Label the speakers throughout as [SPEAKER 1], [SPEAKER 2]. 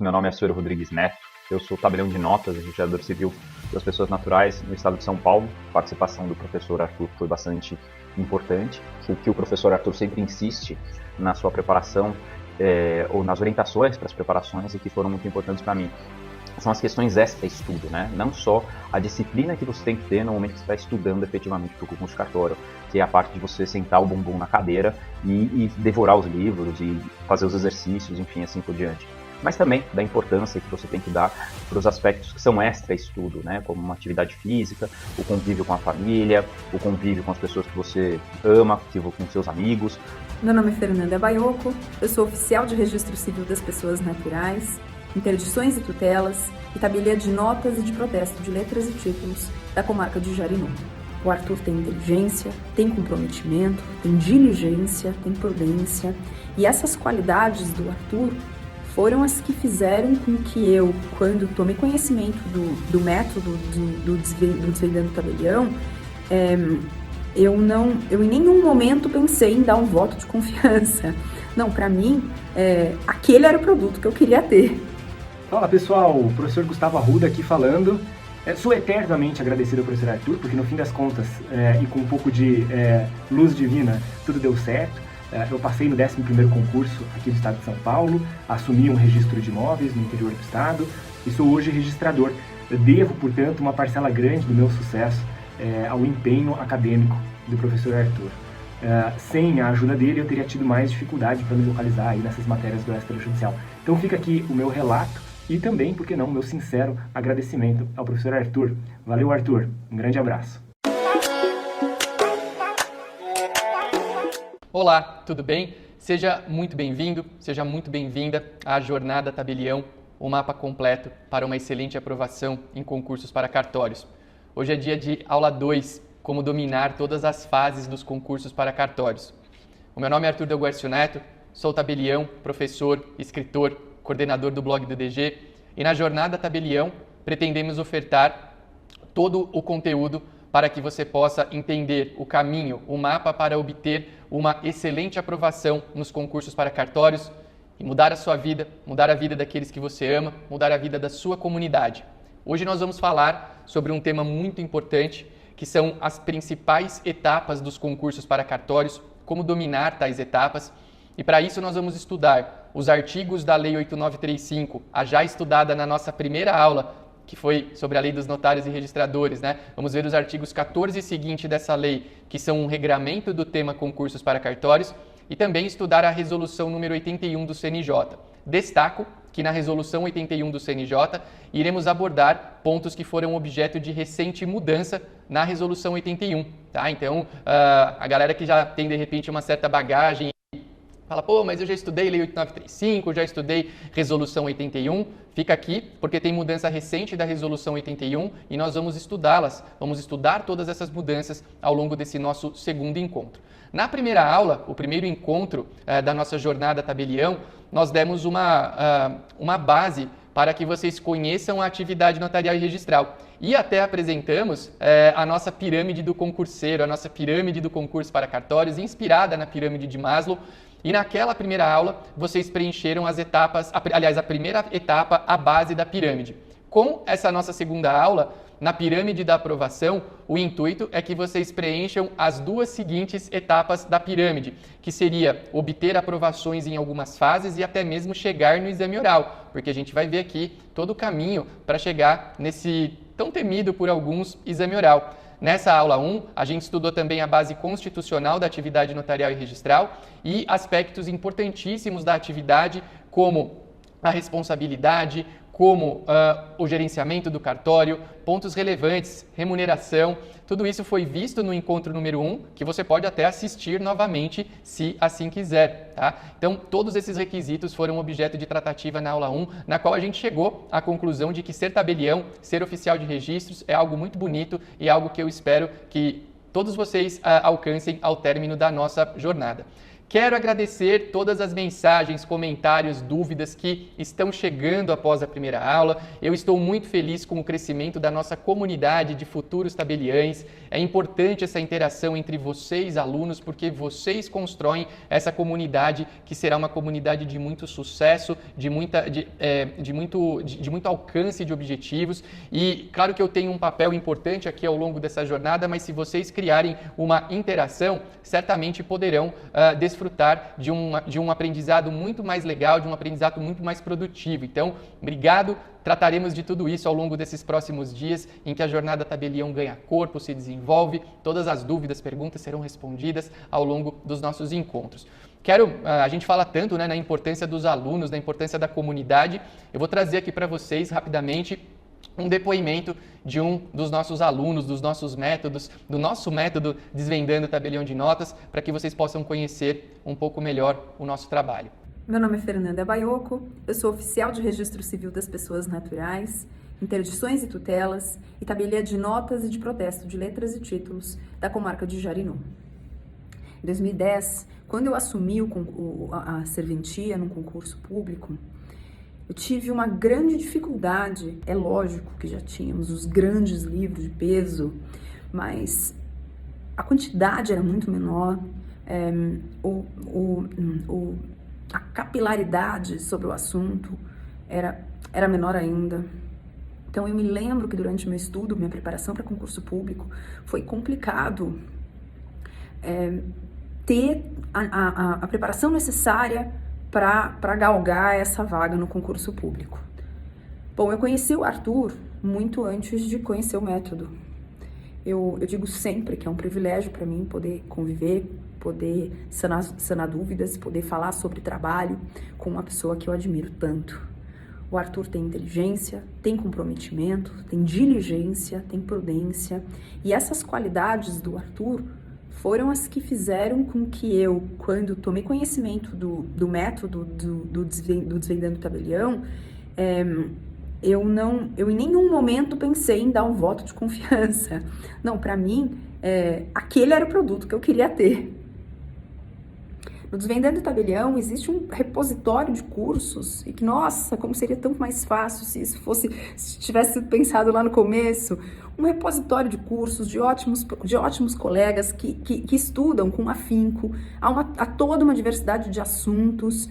[SPEAKER 1] Meu nome é Suero Rodrigues Neto, eu sou tabelião de notas, registrador civil das pessoas naturais no estado de São Paulo. A participação do professor Arthur foi bastante importante. O que o professor Arthur sempre insiste na sua preparação, ou nas orientações para as preparações, e que foram muito importantes para mim, são as questões extra-estudo, né? Não só a disciplina que você tem que ter no momento que você está estudando efetivamente para o concurso cartório, que é a parte de você sentar o bumbum na cadeira e devorar os livros e fazer os exercícios, enfim, assim por diante. Mas também da importância que você tem que dar para os aspectos que são extra-estudo, né? Como uma atividade física, o convívio com a família, o convívio com as pessoas que você ama, com seus amigos.
[SPEAKER 2] Meu nome é Fernanda Baiocco, eu sou oficial de registro civil das pessoas naturais, interdições e tutelas, e tabeliã de notas e de protesto de letras e títulos da comarca de Jarinu. O Arthur tem inteligência, tem comprometimento, tem diligência, tem prudência, e essas qualidades do Arthur foram as que fizeram com que eu, quando tomei conhecimento do método do Desvendando Tabelião, eu em nenhum momento pensei em dar um voto de confiança. Não, para mim, aquele era o produto que eu queria ter.
[SPEAKER 3] Fala pessoal, o professor Gustavo Arruda aqui falando. Sou eternamente agradecido ao professor Arthur, porque no fim das contas, e com um pouco de luz divina, tudo deu certo. Eu passei no 11º concurso aqui do estado de São Paulo, assumi um registro de imóveis no interior do estado e sou hoje registrador. Eu devo, portanto, uma parcela grande do meu sucesso ao empenho acadêmico do professor Arthur. Sem a ajuda dele, eu teria tido mais dificuldade para me localizar aí nessas matérias do extrajudicial. Então fica aqui o meu relato e também, por que não, o meu sincero agradecimento ao professor Arthur. Valeu, Arthur. Um grande abraço.
[SPEAKER 4] Olá, tudo bem? Seja muito bem-vindo, seja muito bem-vinda à Jornada Tabelião, o mapa completo para uma excelente aprovação em concursos para cartórios. Hoje é dia de aula 2, como dominar todas as fases dos concursos para cartórios. O meu nome é Arthur Delguercio Neto, sou tabelião, professor, escritor, coordenador do blog do DG, e na Jornada Tabelião pretendemos ofertar todo o conteúdo para que você possa entender o caminho, o mapa para obter uma excelente aprovação nos concursos para cartórios e mudar a sua vida, mudar a vida daqueles que você ama, mudar a vida da sua comunidade. Hoje nós vamos falar sobre um tema muito importante, que são as principais etapas dos concursos para cartórios, como dominar tais etapas. E para isso nós vamos estudar os artigos da Lei 8935, a já estudada na nossa primeira aula, que foi sobre a Lei dos Notários e Registradores, né? Vamos ver os artigos 14 e seguinte dessa lei, que são um regramento do tema concursos para cartórios, e também estudar a resolução número 81 do CNJ. Destaco que na resolução 81 do CNJ iremos abordar pontos que foram objeto de recente mudança na resolução 81, tá? Então, a galera que já tem de repente uma certa bagagem fala, pô, mas eu já estudei Lei 8935, já estudei Resolução 81. Fica aqui, porque tem mudança recente da Resolução 81 e nós vamos estudá-las. Vamos estudar todas essas mudanças ao longo desse nosso segundo encontro. Na primeira aula, o primeiro encontro da nossa Jornada Tabelião, nós demos uma base para que vocês conheçam a atividade notarial e registral. E até apresentamos a nossa pirâmide do concurseiro, a nossa pirâmide do concurso para cartórios, inspirada na pirâmide de Maslow. E naquela primeira aula, vocês preencheram as etapas, a primeira etapa, a base da pirâmide. Com essa nossa segunda aula, na pirâmide da aprovação, o intuito é que vocês preencham as duas seguintes etapas da pirâmide, que seria obter aprovações em algumas fases e até mesmo chegar no exame oral, porque a gente vai ver aqui todo o caminho para chegar nesse tão temido por alguns exame oral. Nessa aula 1, a gente estudou também a base constitucional da atividade notarial e registral e aspectos importantíssimos da atividade, como a responsabilidade, como o gerenciamento do cartório, pontos relevantes, remuneração. Tudo isso foi visto no encontro número 1, que você pode até assistir novamente, se assim quiser. Tá? Então, todos esses requisitos foram objeto de tratativa na aula 1, na qual a gente chegou à conclusão de que ser tabelião, ser oficial de registros, é algo muito bonito e algo que eu espero que todos vocês alcancem ao término da nossa jornada. Quero agradecer todas as mensagens, comentários, dúvidas que estão chegando após a primeira aula. Eu estou muito feliz com o crescimento da nossa comunidade de futuros tabeliães. É importante essa interação entre vocês, alunos, porque vocês constroem essa comunidade que será uma comunidade de muito sucesso, de muito alcance de objetivos. E claro que eu tenho um papel importante aqui ao longo dessa jornada, mas se vocês criarem uma interação, certamente poderão desfrutar de um aprendizado muito mais legal, de um aprendizado muito mais produtivo. Então, obrigado. Trataremos de tudo isso ao longo desses próximos dias em que a jornada Tabelião ganha corpo, se desenvolve. Todas as dúvidas, perguntas serão respondidas ao longo dos nossos encontros. A gente fala tanto, né, na importância dos alunos, na importância da comunidade. Eu vou trazer aqui para vocês rapidamente um depoimento de um dos nossos alunos, dos nossos métodos, do nosso método Desvendando Tabelião de Notas, para que vocês possam conhecer um pouco melhor o nosso trabalho.
[SPEAKER 2] Meu nome é Fernanda Baiocco, eu sou oficial de Registro Civil das Pessoas Naturais, Interdições e Tutelas e tabeliã de notas e de protesto de letras e títulos da comarca de Jarinu. Em 2010, quando eu assumi a serventia num concurso público, eu tive uma grande dificuldade. É lógico que já tínhamos os grandes livros de peso, mas a quantidade era muito menor, a capilaridade sobre o assunto era menor ainda. Então eu me lembro que durante meu estudo, minha preparação para concurso público, foi complicado ter a preparação necessária para galgar essa vaga no concurso público. Bom, eu conheci o Arthur muito antes de conhecer o método. Eu digo sempre que é um privilégio para mim poder conviver, poder sanar dúvidas, poder falar sobre trabalho com uma pessoa que eu admiro tanto. O Arthur tem inteligência, tem comprometimento, tem diligência, tem prudência, e essas qualidades do Arthur foram as que fizeram com que eu, quando tomei conhecimento do método do Desvendando Tabelião, eu em nenhum momento pensei em dar um voto de confiança. Não, para mim, aquele era o produto que eu queria ter. No Desvendando Tabelião existe um repositório de cursos e que, nossa, como seria tão mais fácil se tivesse sido pensado lá no começo. Um repositório de cursos de ótimos colegas que estudam com afinco, há toda uma diversidade de assuntos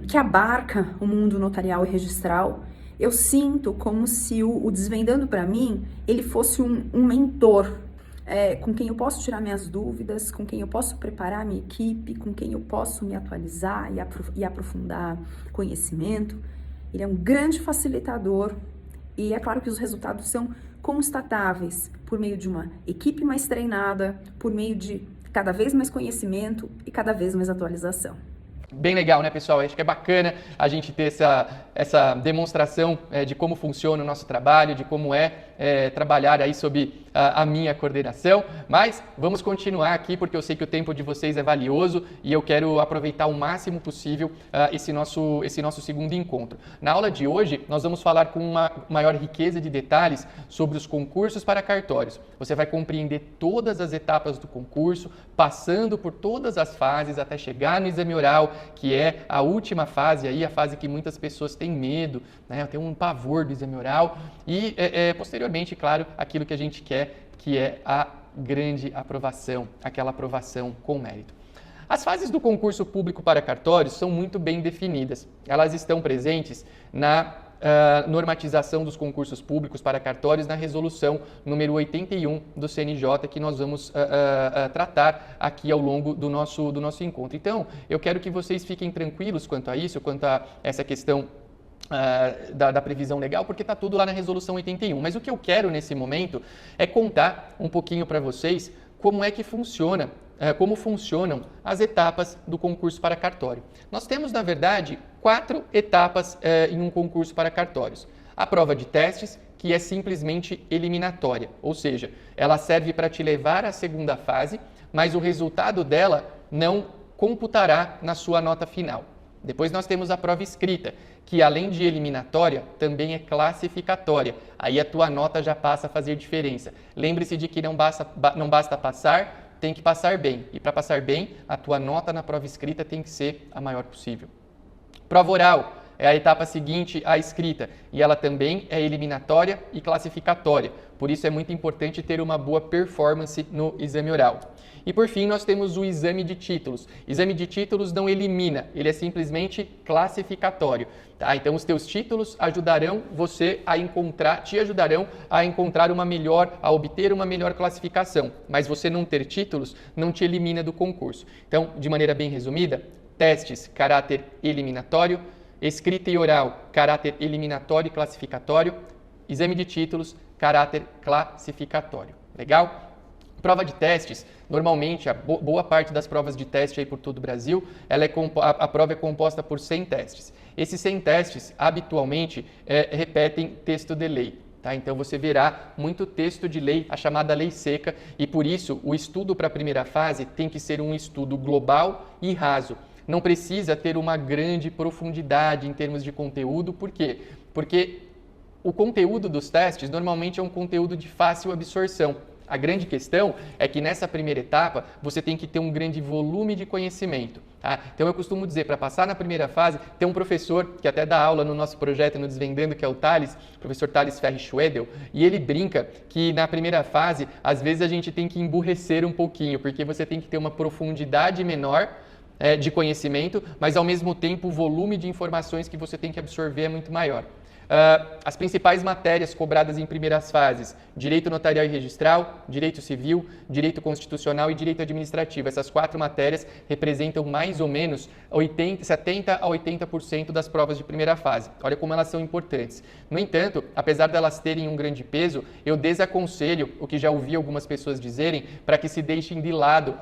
[SPEAKER 2] que abarca o mundo notarial e registral. Eu sinto como se o Desvendando para mim, ele fosse um mentor, com quem eu posso tirar minhas dúvidas, com quem eu posso preparar a minha equipe, com quem eu posso me atualizar e aprofundar conhecimento. Ele é um grande facilitador e é claro que os resultados são constatáveis por meio de uma equipe mais treinada, por meio de cada vez mais conhecimento e cada vez mais atualização.
[SPEAKER 4] Bem legal, né, pessoal? Acho que é bacana a gente ter essa demonstração de como funciona o nosso trabalho, de como trabalhar aí sob a minha coordenação. Mas vamos continuar aqui, porque eu sei que o tempo de vocês é valioso e eu quero aproveitar o máximo possível esse nosso segundo encontro. Na aula de hoje, nós vamos falar com uma maior riqueza de detalhes sobre os concursos para cartórios. Você vai compreender todas as etapas do concurso, passando por todas as fases até chegar no exame oral, que é a última fase, aí, a fase que muitas pessoas têm medo, né? Eu tenho um pavor do exame oral e, posteriormente, claro, aquilo que a gente quer, que é a grande aprovação, aquela aprovação com mérito. As fases do concurso público para cartórios são muito bem definidas. Elas estão presentes na normatização dos concursos públicos para cartórios na resolução número 81 do CNJ, que nós vamos tratar aqui ao longo do nosso encontro. Então, eu quero que vocês fiquem tranquilos quanto a isso, quanto a essa questão da previsão legal, porque está tudo lá na resolução 81. Mas o que eu quero nesse momento é contar um pouquinho para vocês como é que funciona, como funcionam as etapas do concurso para cartório. Nós temos, na verdade, 4 etapas em um concurso para cartórios. A prova de testes, que é simplesmente eliminatória, ou seja, ela serve para te levar à segunda fase, mas o resultado dela não computará na sua nota final. Depois nós temos a prova escrita, que além de eliminatória, também é classificatória. Aí a tua nota já passa a fazer diferença. Lembre-se de que não basta passar, tem que passar bem. E para passar bem, a tua nota na prova escrita tem que ser a maior possível. Prova oral é a etapa seguinte à escrita e ela também é eliminatória e classificatória. Por isso é muito importante ter uma boa performance no exame oral. E por fim, nós temos o exame de títulos. Exame de títulos não elimina, ele é simplesmente classificatório. Tá? Então, os teus títulos ajudarão você a encontrar, te ajudarão a encontrar a obter uma melhor classificação. Mas você não ter títulos não te elimina do concurso. Então, de maneira bem resumida, testes, caráter eliminatório, escrita e oral, caráter eliminatório e classificatório, exame de títulos, caráter classificatório. Legal? Prova de testes, normalmente, boa parte das provas de teste aí por todo o Brasil, a prova é composta por 100 testes. Esses 100 testes, habitualmente, repetem texto de lei. Tá? Então, você verá muito texto de lei, a chamada lei seca, e por isso, o estudo para a primeira fase tem que ser um estudo global e raso. Não precisa ter uma grande profundidade em termos de conteúdo, por quê? Porque o conteúdo dos testes normalmente é um conteúdo de fácil absorção. A grande questão é que nessa primeira etapa você tem que ter um grande volume de conhecimento. Tá? Então eu costumo dizer, para passar na primeira fase, tem um professor que até dá aula no nosso projeto no Desvendando, que é o Thales, o professor Thales Ferri-Schwedel, e ele brinca que na primeira fase, às vezes a gente tem que emburrecer um pouquinho, porque você tem que ter uma profundidade menor de conhecimento, mas ao mesmo tempo o volume de informações que você tem que absorver é muito maior. As principais matérias cobradas em primeiras fases: direito notarial e registral, direito civil, direito constitucional e direito administrativo. Essas 4 matérias representam mais ou menos 70 a 80% das provas de primeira fase. Olha como elas são importantes. No entanto, apesar de elas terem um grande peso, eu desaconselho o que já ouvi algumas pessoas dizerem para que se deixe de lado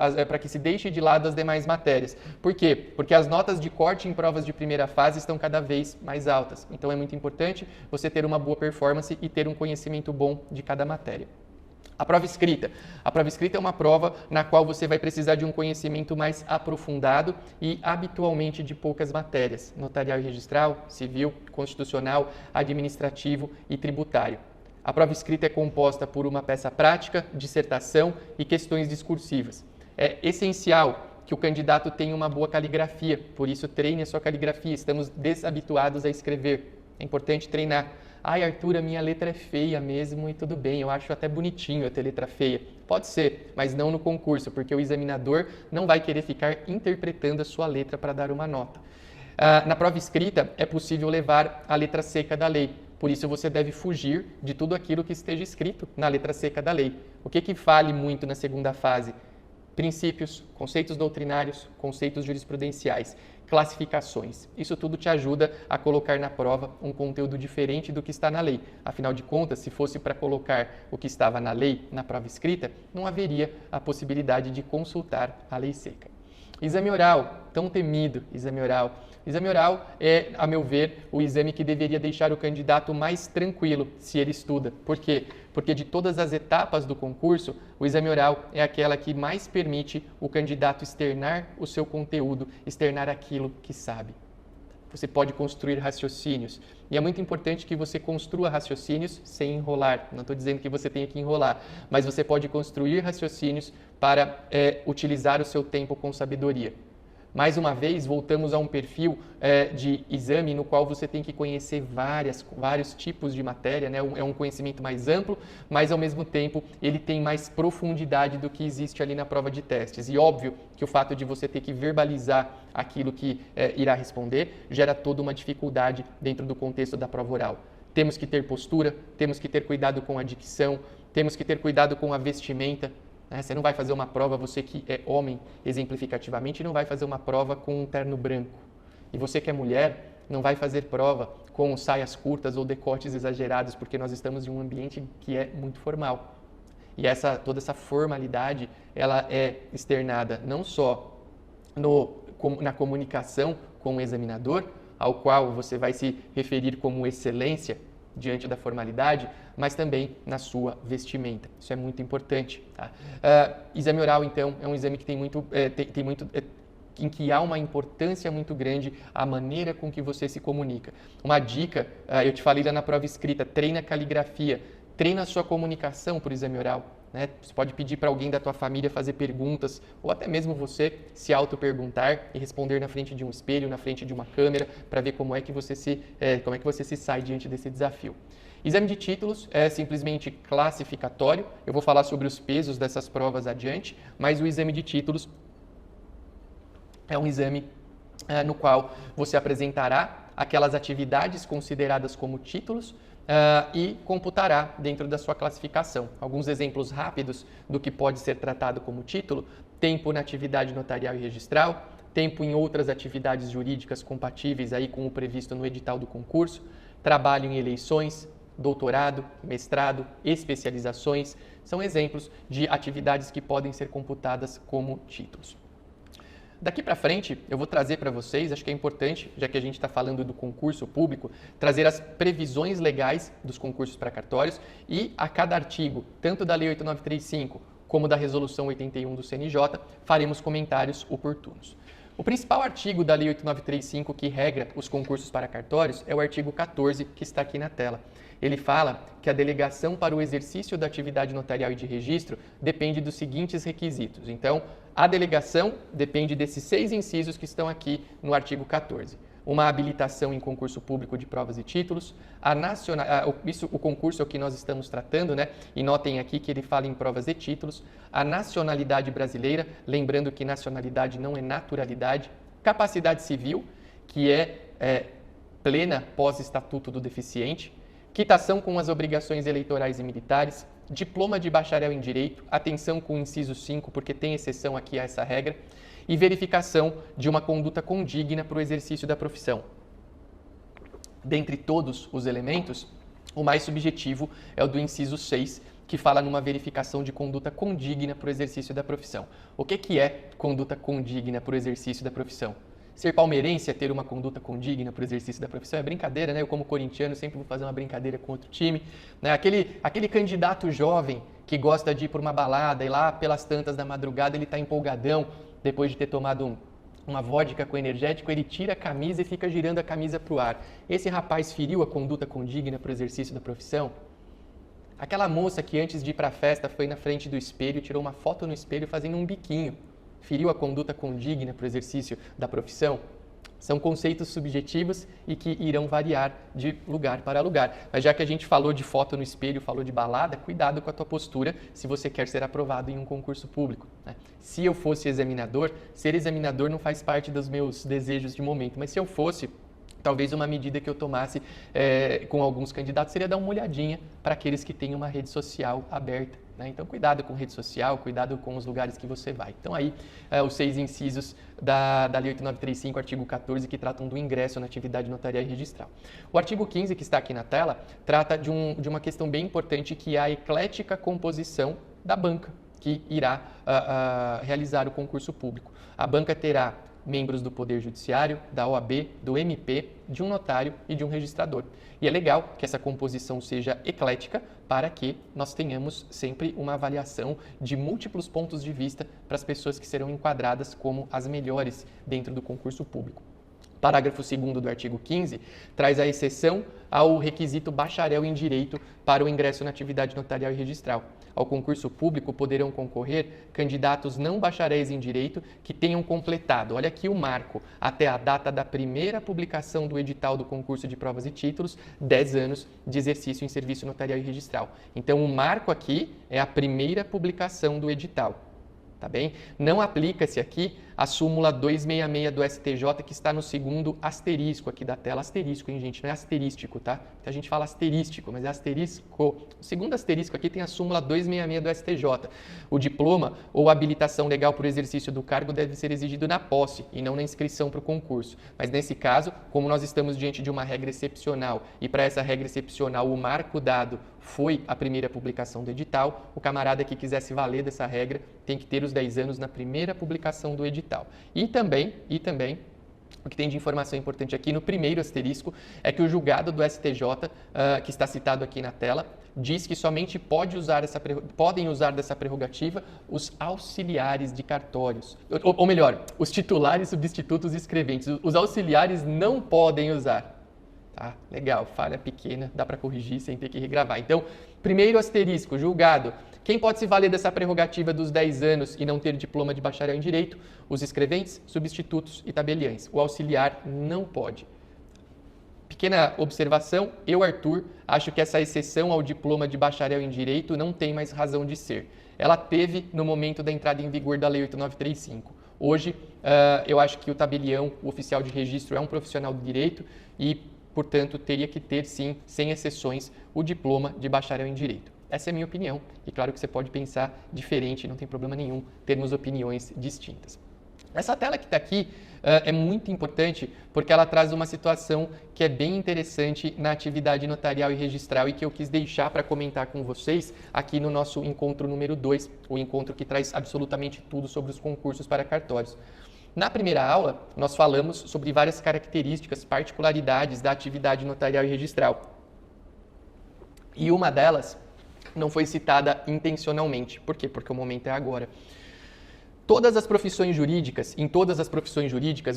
[SPEAKER 4] as demais matérias. Por quê? Porque as notas de corte em provas de primeira fase estão cada vez mais altas. Então é muito importante você ter uma boa performance e ter um conhecimento bom de cada matéria. A prova escrita. A prova escrita é uma prova na qual você vai precisar de um conhecimento mais aprofundado e habitualmente de poucas matérias: notarial e registral, civil, constitucional, administrativo e tributário. A prova escrita é composta por uma peça prática, dissertação e questões discursivas. É essencial que o candidato tenha uma boa caligrafia, por isso treine a sua caligrafia. Estamos desabituados a escrever. É importante treinar. Ai, Arthur, a minha letra é feia mesmo e tudo bem, eu acho até bonitinho eu ter letra feia. Pode ser, mas não no concurso, porque o examinador não vai querer ficar interpretando a sua letra para dar uma nota. Na prova escrita, é possível levar a letra seca da lei. Por isso, você deve fugir de tudo aquilo que esteja escrito na letra seca da lei. O que vale muito na segunda fase? Princípios, conceitos doutrinários, conceitos jurisprudenciais, classificações. Isso tudo te ajuda a colocar na prova um conteúdo diferente do que está na lei. Afinal de contas, se fosse para colocar o que estava na lei na prova escrita, não haveria a possibilidade de consultar a lei seca. Exame oral, tão temido exame oral. Exame oral é, a meu ver, o exame que deveria deixar o candidato mais tranquilo se ele estuda. Por quê? Porque de todas as etapas do concurso, o exame oral é aquela que mais permite o candidato externar o seu conteúdo, externar aquilo que sabe. Você pode construir raciocínios. E é muito importante que você construa raciocínios sem enrolar. Não estou dizendo que você tenha que enrolar, mas você pode construir raciocínios para utilizar o seu tempo com sabedoria. Mais uma vez, voltamos a um perfil de exame no qual você tem que conhecer vários tipos de matéria, né? É um conhecimento mais amplo, mas ao mesmo tempo ele tem mais profundidade do que existe ali na prova de testes. E óbvio que o fato de você ter que verbalizar aquilo que irá responder gera toda uma dificuldade dentro do contexto da prova oral. Temos que ter postura, temos que ter cuidado com a dicção, temos que ter cuidado com a vestimenta. Você não vai fazer uma prova, você que é homem, exemplificativamente, não vai fazer uma prova com um terno branco. E você que é mulher, não vai fazer prova com saias curtas ou decotes exagerados, porque nós estamos em um ambiente que é muito formal. E toda essa formalidade, ela é externada não só na comunicação com o examinador, ao qual você vai se referir como excelência diante da formalidade, mas também na sua vestimenta. Isso é muito importante. Tá? Exame oral, então, é um exame que em que há uma importância muito grande a maneira com que você se comunica. Uma dica, eu te falei lá na prova escrita, treina a caligrafia, treina a sua comunicação para o exame oral. né? Você pode pedir para alguém da tua família fazer perguntas, ou até mesmo você se auto-perguntar e responder na frente de um espelho, na frente de uma câmera, para ver como é que você se sai diante desse desafio. Exame de títulos é simplesmente classificatório. Eu vou falar sobre os pesos dessas provas adiante, mas o exame de títulos é um exame no qual você apresentará aquelas atividades consideradas como títulos e computará dentro da sua classificação. Alguns exemplos rápidos do que pode ser tratado como título: tempo na atividade notarial e registral, tempo em outras atividades jurídicas compatíveis aí com o previsto no edital do concurso, trabalho em eleições, doutorado, mestrado, especializações, são exemplos de atividades que podem ser computadas como títulos. Daqui para frente, eu vou trazer para vocês, acho que é importante, já que a gente está falando do concurso público, trazer as previsões legais dos concursos para cartórios e a cada artigo, tanto da Lei 8935 como da Resolução 81 do CNJ, faremos comentários oportunos. O principal artigo da Lei 8935 que regra os concursos para cartórios é o artigo 14, que está aqui na tela. Ele fala que a delegação para o exercício da atividade notarial e de registro depende dos seguintes requisitos. Então, a delegação depende desses 6 incisos que estão aqui no artigo 14. Uma habilitação em concurso público de provas e títulos, o concurso é o que nós estamos tratando, né? E notem aqui que ele fala em provas e títulos, a nacionalidade brasileira, lembrando que nacionalidade não é naturalidade, capacidade civil, que é plena pós-estatuto do deficiente, quitação com as obrigações eleitorais e militares, diploma de bacharel em direito, atenção com o inciso 5, porque tem exceção aqui a essa regra, e verificação de uma conduta condigna para o exercício da profissão. Dentre todos os elementos, o mais subjetivo é o do inciso 6, que fala numa verificação de conduta condigna para o exercício da profissão. O que é conduta condigna para o exercício da profissão? Ser palmeirense é ter uma conduta condigna para o exercício da profissão? É brincadeira, né? Eu, como corintiano, sempre vou fazer uma brincadeira com outro time, né? Aquele candidato jovem que gosta de ir por uma balada e lá pelas tantas da madrugada ele está empolgadão, depois de ter tomado uma vodka com energético, ele tira a camisa e fica girando a camisa para o ar. Esse rapaz feriu a conduta condigna para o exercício da profissão? Aquela moça que antes de ir para a festa foi na frente do espelho, tirou uma foto no espelho fazendo um biquinho, feriu a conduta condigna para o exercício da profissão? São conceitos subjetivos e que irão variar de lugar para lugar. Mas já que a gente falou de foto no espelho, falou de balada, cuidado com a tua postura se você quer ser aprovado em um concurso público, né? Se eu fosse examinador, ser examinador não faz parte dos meus desejos de momento, mas se eu fosse, talvez uma medida que eu tomasse com alguns candidatos seria dar uma olhadinha para aqueles que têm uma rede social aberta, né? Então, cuidado com rede social, cuidado com os lugares que você vai. Então, aí, os 6 incisos da Lei 8935, artigo 14, que tratam do ingresso na atividade notarial e registral. O artigo 15, que está aqui na tela, trata de uma questão bem importante, que é a eclética composição da banca que irá realizar o concurso público. A banca terá membros do Poder Judiciário, da OAB, do MP, de um notário e de um registrador. E é legal que essa composição seja eclética para que nós tenhamos sempre uma avaliação de múltiplos pontos de vista para as pessoas que serão enquadradas como as melhores dentro do concurso público. Parágrafo 2º do artigo 15 traz a exceção ao requisito bacharel em direito para o ingresso na atividade notarial e registral. Ao concurso público poderão concorrer candidatos não bacharéis em direito que tenham completado, olha aqui o marco, até a data da primeira publicação do edital do concurso de provas e títulos, 10 anos de exercício em serviço notarial e registral. Então, o marco aqui é a primeira publicação do edital. Tá bem? Não aplica-se aqui a súmula 266 do STJ, que está no segundo asterisco aqui da tela. Asterisco, hein, gente? Não é asterístico, tá? A gente fala asterístico, mas é asterisco. O segundo asterisco aqui tem a súmula 266 do STJ. O diploma ou habilitação legal para o exercício do cargo deve ser exigido na posse e não na inscrição para o concurso. Mas nesse caso, como nós estamos diante de uma regra excepcional e para essa regra excepcional o marco dado foi a primeira publicação do edital, o camarada que quiser se valer dessa regra tem que ter os 10 anos na primeira publicação do edital. E também, o que tem de informação importante aqui no primeiro asterisco é que o julgado do STJ, que está citado aqui na tela, diz que somente podem usar dessa prerrogativa os auxiliares de cartórios. Ou melhor, os titulares, substitutos e escreventes. Os auxiliares não podem usar. Tá? Legal, falha pequena, dá para corrigir sem ter que regravar. Então, primeiro asterisco, julgado. Quem pode se valer dessa prerrogativa dos 10 anos e não ter diploma de bacharel em Direito? Os escreventes, substitutos e tabeliães. O auxiliar não pode. Pequena observação, eu, Arthur, acho que essa exceção ao diploma de bacharel em Direito não tem mais razão de ser. Ela teve no momento da entrada em vigor da Lei 8935. Hoje, eu acho que o tabelião, o oficial de registro, é um profissional do direito e, portanto, teria que ter, sim, sem exceções, o diploma de bacharel em Direito. Essa é a minha opinião e claro que você pode pensar diferente, não tem problema nenhum termos opiniões distintas. Essa tela que está aqui é muito importante porque ela traz uma situação que é bem interessante na atividade notarial e registral e que eu quis deixar para comentar com vocês aqui no nosso encontro número 2, o encontro que traz absolutamente tudo sobre os concursos para cartórios. Na primeira aula, nós falamos sobre várias características, particularidades da atividade notarial e registral. E uma delas não foi citada intencionalmente. Por quê? Porque o momento é agora. Em todas as profissões jurídicas,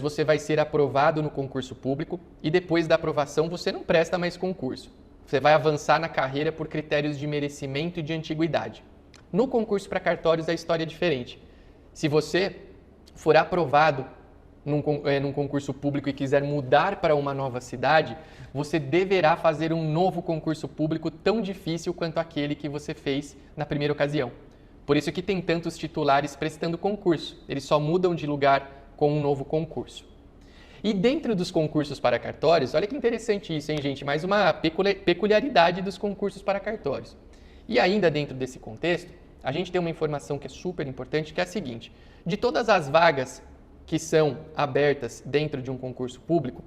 [SPEAKER 4] você vai ser aprovado no concurso público e depois da aprovação você não presta mais concurso. Você vai avançar na carreira por critérios de merecimento e de antiguidade. No concurso para cartórios a história é diferente. Se você for aprovado num concurso público e quiser mudar para uma nova cidade, você deverá fazer um novo concurso público tão difícil quanto aquele que você fez na primeira ocasião. Por isso que tem tantos titulares prestando concurso. Eles só mudam de lugar com um novo concurso. E dentro dos concursos para cartórios, olha que interessante isso, hein, gente? Mais uma peculiaridade dos concursos para cartórios. E ainda dentro desse contexto, a gente tem uma informação que é super importante, que é a seguinte. De todas as vagas que são abertas dentro de um concurso público,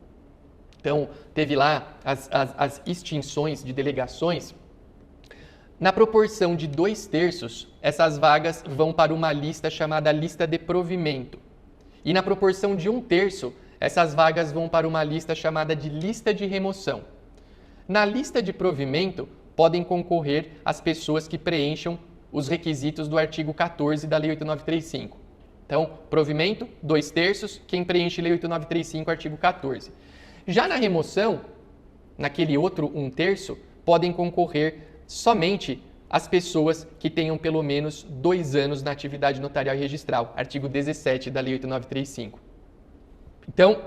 [SPEAKER 4] então teve lá as extinções de delegações, na proporção de 2/3, essas vagas vão para uma lista chamada lista de provimento. E na proporção de 1/3, essas vagas vão para uma lista chamada de lista de remoção. Na lista de provimento, podem concorrer as pessoas que preencham os requisitos do artigo 14 da Lei 8935. Então, provimento, 2/3, quem preenche Lei 8935, artigo 14. Já na remoção, naquele outro 1/3, podem concorrer somente as pessoas que tenham pelo menos 2 anos na atividade notarial e registral, artigo 17 da Lei 8935. Então,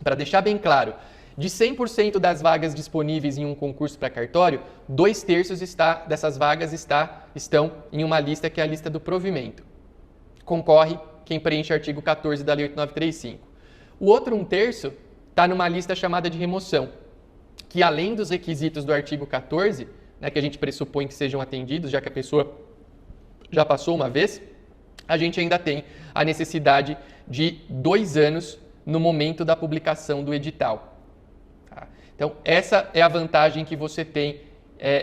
[SPEAKER 4] para deixar bem claro, de 100% das vagas disponíveis em um concurso para cartório, 2/3 dessas vagas estão em uma lista que é a lista do provimento. Concorre quem preenche o artigo 14 da Lei 8935. O outro 1/3 está numa lista chamada de remoção, que além dos requisitos do artigo 14, que a gente pressupõe que sejam atendidos, já que a pessoa já passou uma vez, a gente ainda tem a necessidade de 2 anos no momento da publicação do edital. Tá? Então, essa é a vantagem que você tem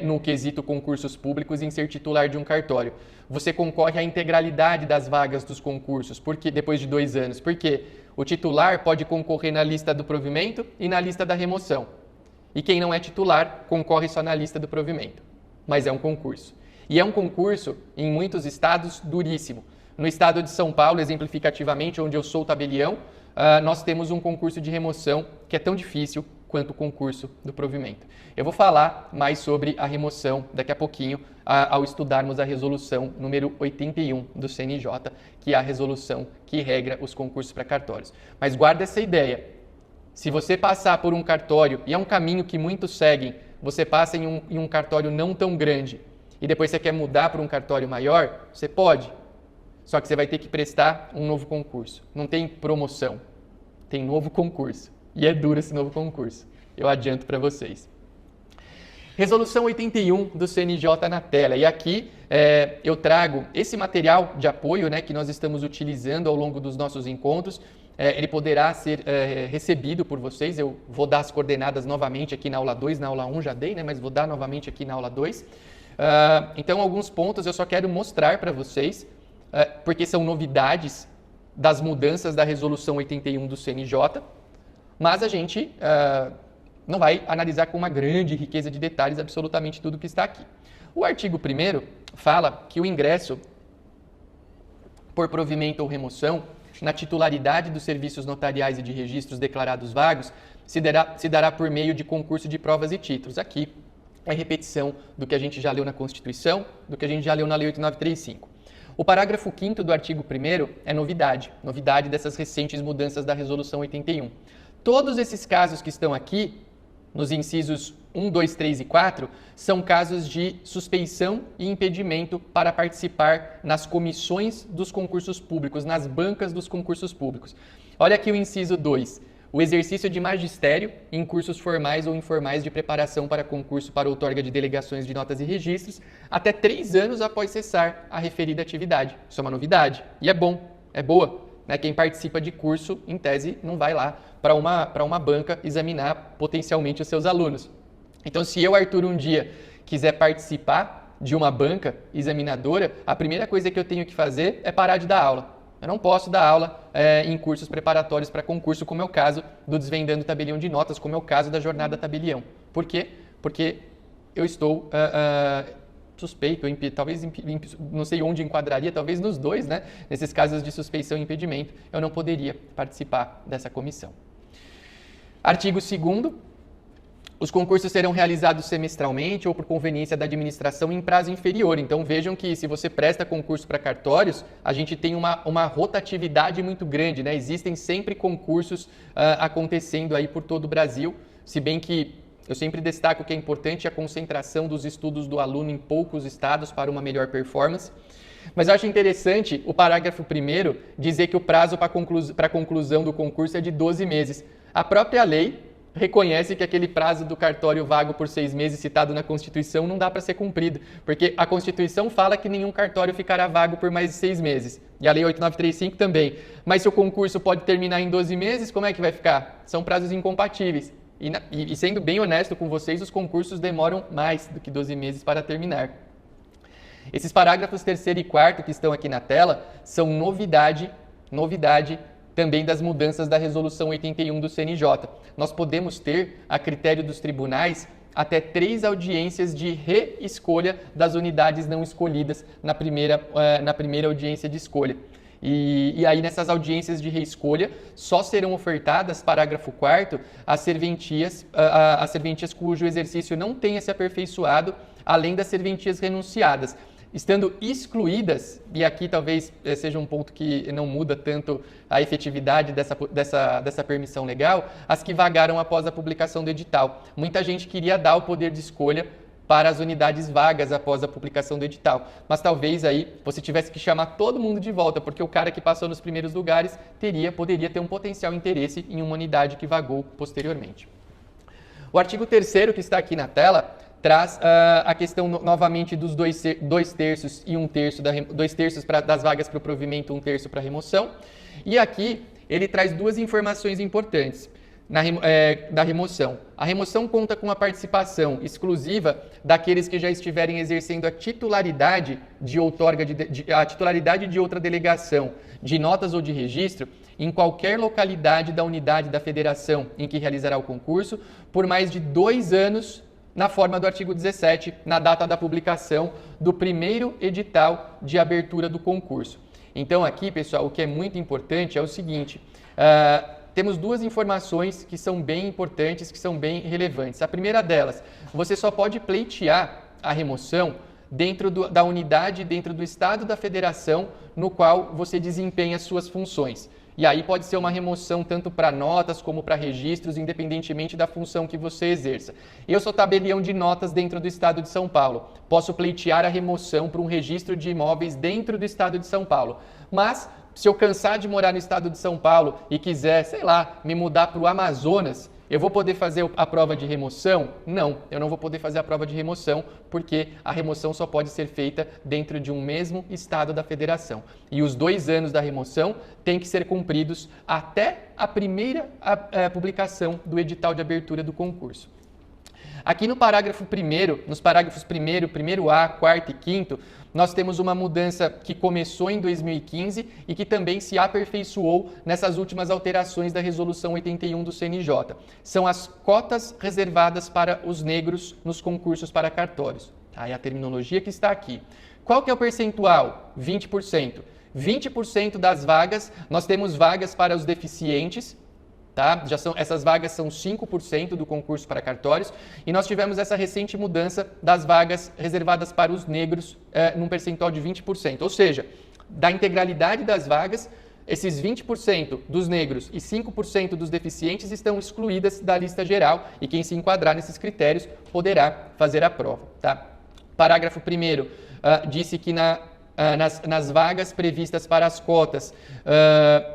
[SPEAKER 4] no quesito concursos públicos em ser titular de um cartório. Você concorre à integralidade das vagas dos concursos, porque depois de 2 anos, porque o titular pode concorrer na lista do provimento e na lista da remoção. E quem não é titular concorre só na lista do provimento. Mas é um concurso. E é um concurso, em muitos estados, duríssimo. No estado de São Paulo, exemplificativamente, onde eu sou tabelião, nós temos um concurso de remoção que é tão difícil quanto o concurso do provimento. Eu vou falar mais sobre a remoção daqui a pouquinho, ao estudarmos a resolução número 81 do CNJ, que é a resolução que regra os concursos para cartórios. Mas guarda essa ideia. Se você passar por um cartório, e é um caminho que muitos seguem, você passa em um cartório não tão grande e depois você quer mudar para um cartório maior, você pode. Só que você vai ter que prestar um novo concurso. Não tem promoção, tem novo concurso. E é duro esse novo concurso. Eu adianto para vocês. Resolução 81 do CNJ na tela. E aqui eu trago esse material de apoio que nós estamos utilizando ao longo dos nossos encontros. Ele poderá ser recebido por vocês. Eu vou dar as coordenadas novamente aqui na aula 2, na aula 1 já dei, mas vou dar novamente aqui na aula 2. Então, alguns pontos eu só quero mostrar para vocês, porque são novidades das mudanças da Resolução 81 do CNJ, mas a gente não vai analisar com uma grande riqueza de detalhes absolutamente tudo que está aqui. O artigo 1º fala que o ingresso por provimento ou remoção na titularidade dos serviços notariais e de registros declarados vagos se dará por meio de concurso de provas e títulos. Aqui é repetição do que a gente já leu na Constituição, do que a gente já leu na Lei 8935. O parágrafo 5º do artigo 1º é novidade dessas recentes mudanças da Resolução 81. Todos esses casos que estão aqui, nos incisos 1, 2, 3 e 4, são casos de suspeição e impedimento para participar nas comissões dos concursos públicos, nas bancas dos concursos públicos. Olha aqui o inciso 2. O exercício de magistério em cursos formais ou informais de preparação para concurso para outorga de delegações de notas e registros até 3 anos após cessar a referida atividade. Isso é uma novidade e é bom, é boa. Né? Quem participa de curso, em tese, não vai lá para uma banca examinar potencialmente os seus alunos. Então, se eu, Arthur, um dia quiser participar de uma banca examinadora, a primeira coisa que eu tenho que fazer é parar de dar aula. Eu não posso dar aula em cursos preparatórios para concurso, como é o caso do Desvendando Tabelião de Notas, como é o caso da Jornada Tabelião. Por quê? Porque eu estou suspeito, talvez, não sei onde enquadraria, talvez nos dois, né? Nesses casos de suspeição e impedimento, eu não poderia participar dessa comissão. Artigo 2º. Os concursos serão realizados semestralmente ou por conveniência da administração em prazo inferior. Então vejam que se você presta concurso para cartórios, a gente tem uma rotatividade muito grande, né? Existem sempre concursos acontecendo aí por todo o Brasil, se bem que eu sempre destaco que é importante a concentração dos estudos do aluno em poucos estados para uma melhor performance. Mas eu acho interessante o parágrafo 1º dizer que o prazo para conclusão do concurso é de 12 meses. A própria lei reconhece que aquele prazo do cartório vago por 6 meses citado na Constituição não dá para ser cumprido, porque a Constituição fala que nenhum cartório ficará vago por mais de 6 meses, e a Lei 8935 também. Mas se o concurso pode terminar em 12 meses, como é que vai ficar? São prazos incompatíveis. E sendo bem honesto com vocês, os concursos demoram mais do que 12 meses para terminar. Esses parágrafos 3º e 4º que estão aqui na tela são novidade também das mudanças da Resolução 81 do CNJ. Nós podemos ter, a critério dos tribunais, até 3 audiências de reescolha das unidades não escolhidas na primeira audiência de escolha. E aí, nessas audiências de reescolha, só serão ofertadas, parágrafo 4º, as serventias cujo exercício não tenha se aperfeiçoado, além das serventias renunciadas. Estando excluídas, e aqui talvez seja um ponto que não muda tanto a efetividade dessa permissão legal, as que vagaram após a publicação do edital. Muita gente queria dar o poder de escolha para as unidades vagas após a publicação do edital, mas talvez aí você tivesse que chamar todo mundo de volta, porque o cara que passou nos primeiros lugares poderia ter um potencial interesse em uma unidade que vagou posteriormente. O artigo 3º que está aqui na tela traz a questão novamente dos 2 terços e 1 terço, 2 terços das vagas para o provimento, 1 terço para a remoção. E aqui ele traz 2 informações importantes da remoção. A remoção conta com a participação exclusiva daqueles que já estiverem exercendo a titularidade de outorga a titularidade de outra delegação, de notas ou de registro, em qualquer localidade da unidade da federação em que realizará o concurso, por mais de 2 anos, na forma do artigo 17, na data da publicação do primeiro edital de abertura do concurso. Então aqui, pessoal, o que é muito importante é o seguinte, temos 2 informações que são bem importantes, que são bem relevantes. A primeira delas, você só pode pleitear a remoção dentro da unidade, dentro do estado da federação no qual você desempenha suas funções. E aí pode ser uma remoção tanto para notas como para registros, independentemente da função que você exerça. Eu sou tabelião de notas dentro do estado de São Paulo. Posso pleitear a remoção para um registro de imóveis dentro do estado de São Paulo. Mas, se eu cansar de morar no estado de São Paulo e quiser, sei lá, me mudar para o Amazonas, eu vou poder fazer a prova de remoção? Não, eu não vou poder fazer a prova de remoção, porque a remoção só pode ser feita dentro de um mesmo estado da federação. E os 2 anos da remoção têm que ser cumpridos até a primeira publicação do edital de abertura do concurso. Aqui no parágrafo 1º, nos parágrafos 1º, 1º-A, 4º e 5º, nós temos uma mudança que começou em 2015 e que também se aperfeiçoou nessas últimas alterações da Resolução 81 do CNJ. São as cotas reservadas para os negros nos concursos para cartórios. Aí a terminologia que está aqui. Qual que é o percentual? 20%. 20% das vagas, nós temos vagas para os deficientes, tá? Essas vagas são 5% do concurso para cartórios e nós tivemos essa recente mudança das vagas reservadas para os negros num percentual de 20%. Ou seja, da integralidade das vagas, esses 20% dos negros e 5% dos deficientes estão excluídas da lista geral e quem se enquadrar nesses critérios poderá fazer a prova, tá? Parágrafo 1º disse que nas vagas previstas para as cotas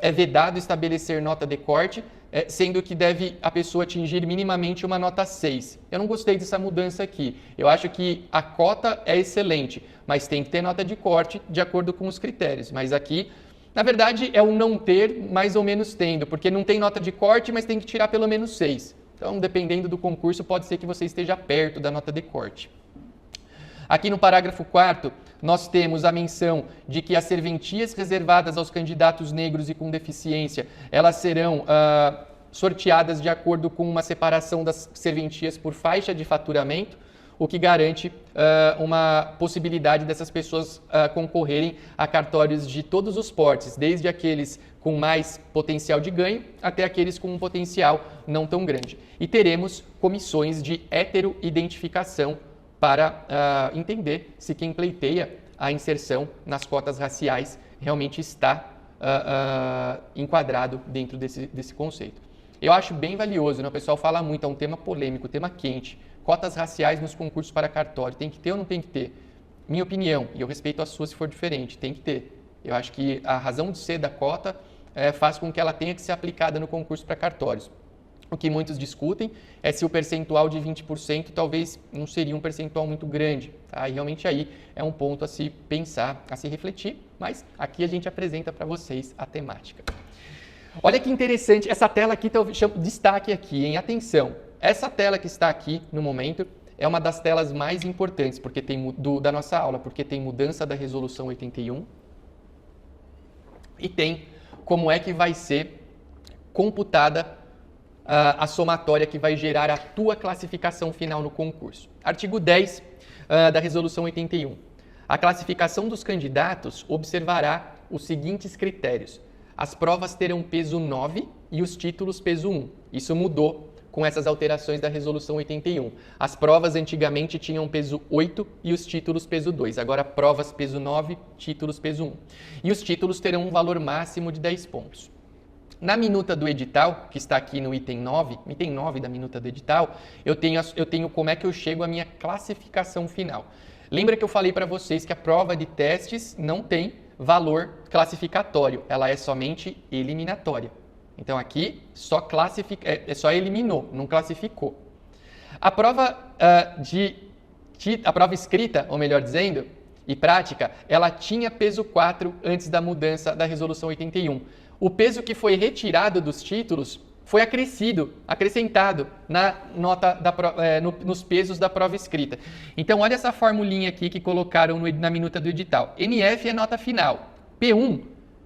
[SPEAKER 4] é vedado estabelecer nota de corte, sendo que deve a pessoa atingir minimamente uma nota 6. Eu não gostei dessa mudança aqui. Eu acho que a cota é excelente, mas tem que ter nota de corte de acordo com os critérios. Mas aqui, na verdade, é um não ter mais ou menos tendo, porque não tem nota de corte, mas tem que tirar pelo menos 6. Então, dependendo do concurso, pode ser que você esteja perto da nota de corte. Aqui no parágrafo 4º, nós temos a menção de que as serventias reservadas aos candidatos negros e com deficiência, elas serão sorteadas de acordo com uma separação das serventias por faixa de faturamento, o que garante uma possibilidade dessas pessoas concorrerem a cartórios de todos os portes, desde aqueles com mais potencial de ganho até aqueles com um potencial não tão grande. E teremos comissões de heteroidentificação para entender se quem pleiteia a inserção nas cotas raciais realmente está enquadrado dentro desse conceito. Eu acho bem valioso, né? O pessoal fala muito, é um tema polêmico, tema quente. Cotas raciais nos concursos para cartório, tem que ter ou não tem que ter? Minha opinião, e eu respeito a sua se for diferente, tem que ter. Eu acho que a razão de ser da cota faz com que ela tenha que ser aplicada no concurso para cartórios. O que muitos discutem é se o percentual de 20% talvez não seria um percentual muito grande. Tá? E realmente aí é um ponto a se pensar, a se refletir, mas aqui a gente apresenta para vocês a temática. Olha que interessante, essa tela aqui, destaque aqui, hein? Atenção, essa tela que está aqui no momento é uma das telas mais importantes porque da nossa aula, porque tem mudança da resolução 81 e tem como é que vai ser computada a somatória que vai gerar a tua classificação final no concurso. Artigo 10 da Resolução 81. A classificação dos candidatos observará os seguintes critérios. As provas terão peso 9 e os títulos peso 1. Isso mudou com essas alterações da Resolução 81. As provas antigamente tinham peso 8 e os títulos peso 2. Agora provas peso 9, títulos peso 1. E os títulos terão um valor máximo de 10 pontos. Na minuta do edital, que está aqui no item 9 da minuta do edital, eu tenho como é que eu chego à minha classificação final. Lembra que eu falei para vocês que a prova de testes não tem valor classificatório, ela é somente eliminatória. Então aqui só eliminou, não classificou. A prova a prova escrita, ou melhor dizendo, e prática, ela tinha peso 4 antes da mudança da Resolução 81. O peso que foi retirado dos títulos foi acrescentado na nota nos pesos da prova escrita. Então, olha essa formulinha aqui que colocaram na minuta do edital. NF é nota final. P1,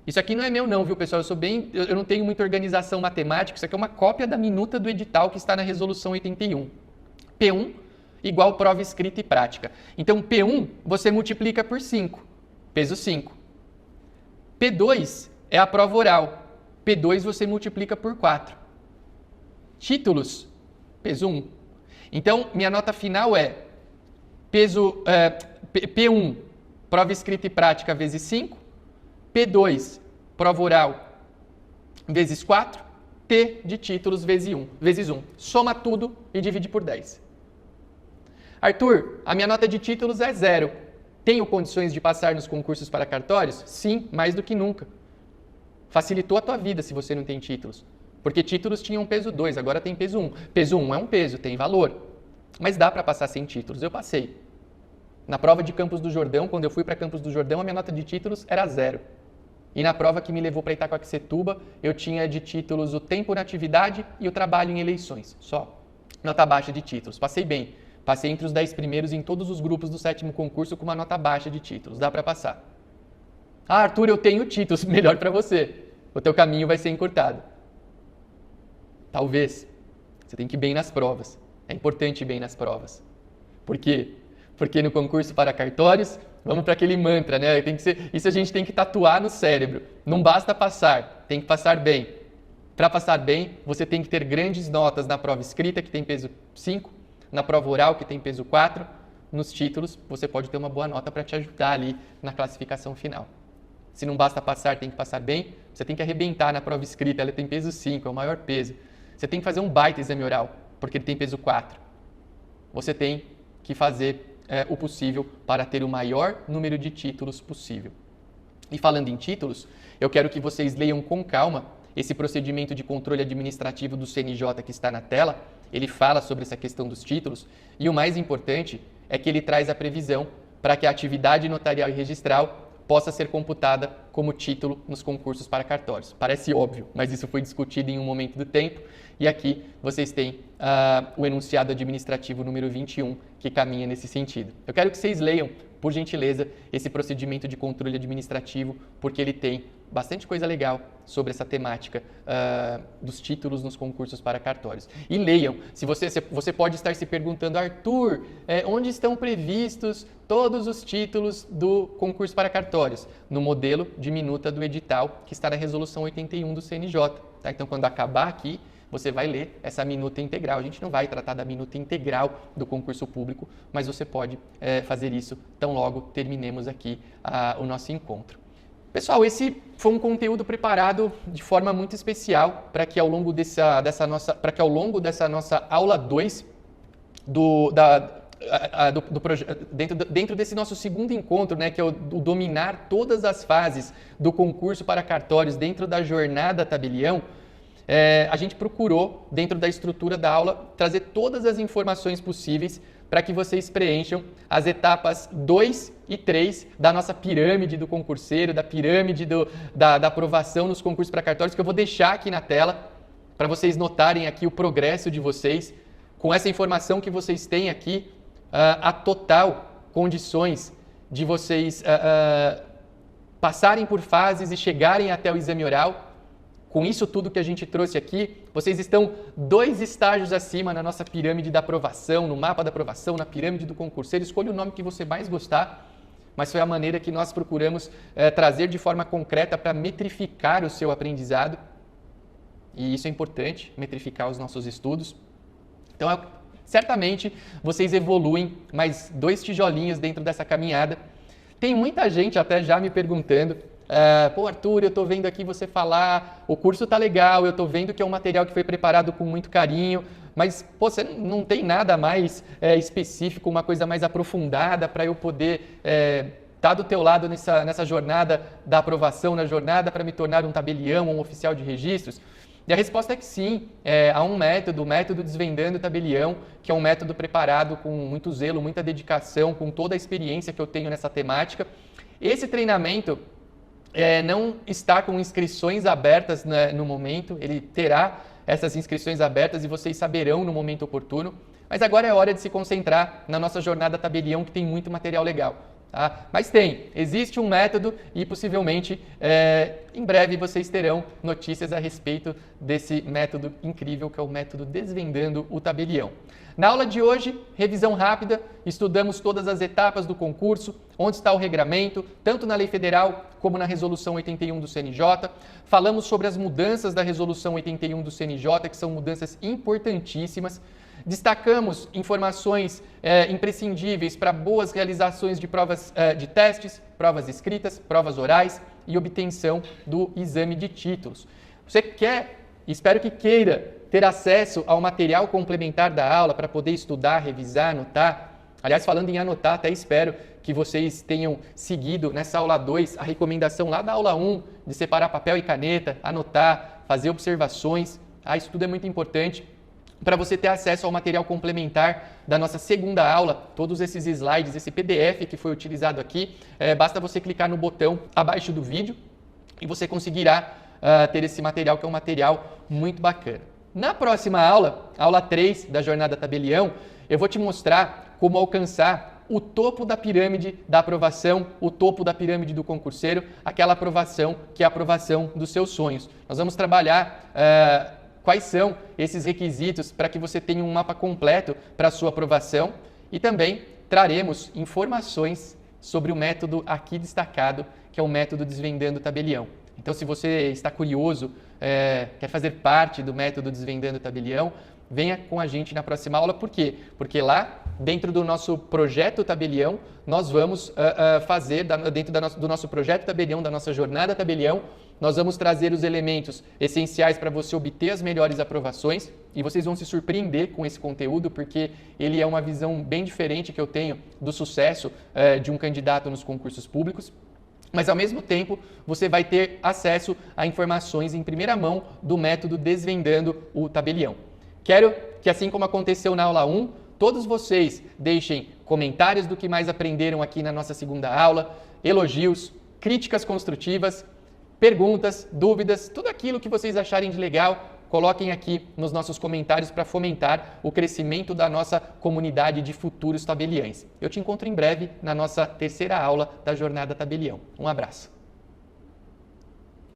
[SPEAKER 4] isso aqui não é meu não, viu, pessoal? Eu não tenho muita organização matemática, isso aqui é uma cópia da minuta do edital que está na Resolução 81. P1 igual prova escrita e prática. Então, P1 você multiplica por 5, peso 5. P2 é a prova oral. P2 você multiplica por 4. Títulos, peso 1. Então, minha nota final é P1, prova escrita e prática vezes 5. P2, prova oral vezes 4. T de títulos vezes 1. Soma tudo e divide por 10. Arthur, a minha nota de títulos é 0. Tenho condições de passar nos concursos para cartórios? Sim, mais do que nunca. Facilitou a tua vida se você não tem títulos. Porque títulos tinham peso 2, agora tem peso 1. Peso 1 é um peso, tem valor. Mas dá para passar sem títulos, eu passei. Na prova de Campos do Jordão, quando eu fui para Campos do Jordão, a minha nota de títulos era 0. E na prova que me levou para Itacoaquecetuba, eu tinha de títulos o tempo na atividade e o trabalho em eleições. Só. Nota baixa de títulos. Passei bem. Passei entre os 10 primeiros em todos os grupos do 7º concurso com uma nota baixa de títulos. Dá para passar. Ah, Arthur, eu tenho títulos. Melhor para você. O teu caminho vai ser encurtado. Talvez. Você tem que ir bem nas provas. É importante ir bem nas provas. Por quê? Porque no concurso para cartórios, vamos para aquele mantra, né? Isso a gente tem que tatuar no cérebro. Não basta passar, tem que passar bem. Para passar bem, você tem que ter grandes notas na prova escrita, que tem peso 5, na prova oral, que tem peso 4, nos títulos, você pode ter uma boa nota para te ajudar ali na classificação final. Se não basta passar, tem que passar bem, você tem que arrebentar na prova escrita, ela tem peso 5, é o maior peso. Você tem que fazer um baita exame oral, porque ele tem peso 4. Você tem que fazer o possível para ter o maior número de títulos possível. E falando em títulos, eu quero que vocês leiam com calma esse procedimento de controle administrativo do CNJ que está na tela. Ele fala sobre essa questão dos títulos e o mais importante é que ele traz a previsão para que a atividade notarial e registral possa ser computada como título nos concursos para cartórios. Parece óbvio, mas isso foi discutido em um momento do tempo e aqui vocês têm o enunciado administrativo número 21 que caminha nesse sentido. Eu quero que vocês leiam, por gentileza, esse procedimento de controle administrativo, porque ele tem bastante coisa legal sobre essa temática dos títulos nos concursos para cartórios. E leiam, se você pode estar se perguntando, Arthur, onde estão previstos todos os títulos do concurso para cartórios? No modelo de minuta do edital, que está na resolução 81 do CNJ. Tá? Então, quando acabar aqui, você vai ler essa minuta integral. A gente não vai tratar da minuta integral do concurso público, mas você pode fazer isso tão logo terminemos aqui o nosso encontro. Pessoal, esse foi um conteúdo preparado de forma muito especial para que ao longo dessa nossa aula 2 dentro desse nosso segundo encontro, né, que é o dominar todas as fases do concurso para cartórios dentro da jornada tabelião, a gente procurou, dentro da estrutura da aula, trazer todas as informações possíveis para que vocês preencham as etapas 2 e 3 da nossa pirâmide do concurseiro, da pirâmide da aprovação nos concursos para cartórios, que eu vou deixar aqui na tela para vocês notarem aqui o progresso de vocês. Com essa informação que vocês têm aqui, a total condições de vocês passarem por fases e chegarem até o exame oral. Com isso tudo que a gente trouxe aqui, vocês estão 2 estágios acima na nossa pirâmide da aprovação, no mapa da aprovação, na pirâmide do concurseiro. Escolha o nome que você mais gostar, mas foi a maneira que nós procuramos trazer de forma concreta para metrificar o seu aprendizado. E isso é importante, metrificar os nossos estudos. Então, certamente, vocês evoluem mais 2 tijolinhos dentro dessa caminhada. Tem muita gente até já me perguntando, pô, Arthur, eu estou vendo aqui você falar, o curso tá legal, eu estou vendo que é um material que foi preparado com muito carinho, mas pô, você não tem nada mais específico, uma coisa mais aprofundada para eu poder estar do teu lado nessa jornada da aprovação, na jornada para me tornar um tabelião, um oficial de registros? E a resposta é que sim, há um método, o método Desvendando o Tabelião, que é um método preparado com muito zelo, muita dedicação, com toda a experiência que eu tenho nessa temática. Esse treinamento não está com inscrições abertas, né, no momento, ele terá essas inscrições abertas e vocês saberão no momento oportuno, mas agora é hora de se concentrar na nossa jornada tabelião, que tem muito material legal. Tá? Mas existe um método e possivelmente em breve vocês terão notícias a respeito desse método incrível que é o método Desvendando o Tabelião. Na aula de hoje, revisão rápida, estudamos todas as etapas do concurso, onde está o regramento, tanto na Lei Federal como na Resolução 81 do CNJ. Falamos sobre as mudanças da Resolução 81 do CNJ, que são mudanças importantíssimas. Destacamos informações imprescindíveis para boas realizações de provas de testes, provas escritas, provas orais e obtenção do exame de títulos. Você quer, espero que queira, ter acesso ao material complementar da aula para poder estudar, revisar, anotar. Aliás, falando em anotar, até espero que vocês tenham seguido nessa aula 2 a recomendação lá da aula 1 de separar papel e caneta, anotar, fazer observações. Isso tudo é muito importante para você ter acesso ao material complementar da nossa segunda aula, todos esses slides, esse PDF que foi utilizado aqui, basta você clicar no botão abaixo do vídeo e você conseguirá ter esse material, que é um material muito bacana. Na próxima aula, aula 3 da Jornada Tabelião, eu vou te mostrar como alcançar o topo da pirâmide da aprovação, o topo da pirâmide do concurseiro, aquela aprovação que é a aprovação dos seus sonhos. Nós vamos trabalhar quais são esses requisitos para que você tenha um mapa completo para a sua aprovação e também traremos informações sobre o método aqui destacado, que é o método Desvendando o Tabelião. Então, se você está curioso quer fazer parte do método Desvendando Tabelião, venha com a gente na próxima aula. Por quê? Porque lá, dentro do nosso projeto Tabelião, nós vamos fazer, dentro do nosso projeto Tabelião, da nossa jornada Tabelião, nós vamos trazer os elementos essenciais para você obter as melhores aprovações, e vocês vão se surpreender com esse conteúdo, porque ele é uma visão bem diferente que eu tenho do sucesso de um candidato nos concursos públicos. Mas, ao mesmo tempo, você vai ter acesso a informações em primeira mão do método Desvendando o Tabelião. Quero que, assim como aconteceu na aula 1, todos vocês deixem comentários do que mais aprenderam aqui na nossa segunda aula, elogios, críticas construtivas, perguntas, dúvidas, tudo aquilo que vocês acharem de legal, coloquem aqui nos nossos comentários para fomentar o crescimento da nossa comunidade de futuros tabeliães. Eu te encontro em breve na nossa terceira aula da Jornada Tabelião. Um abraço.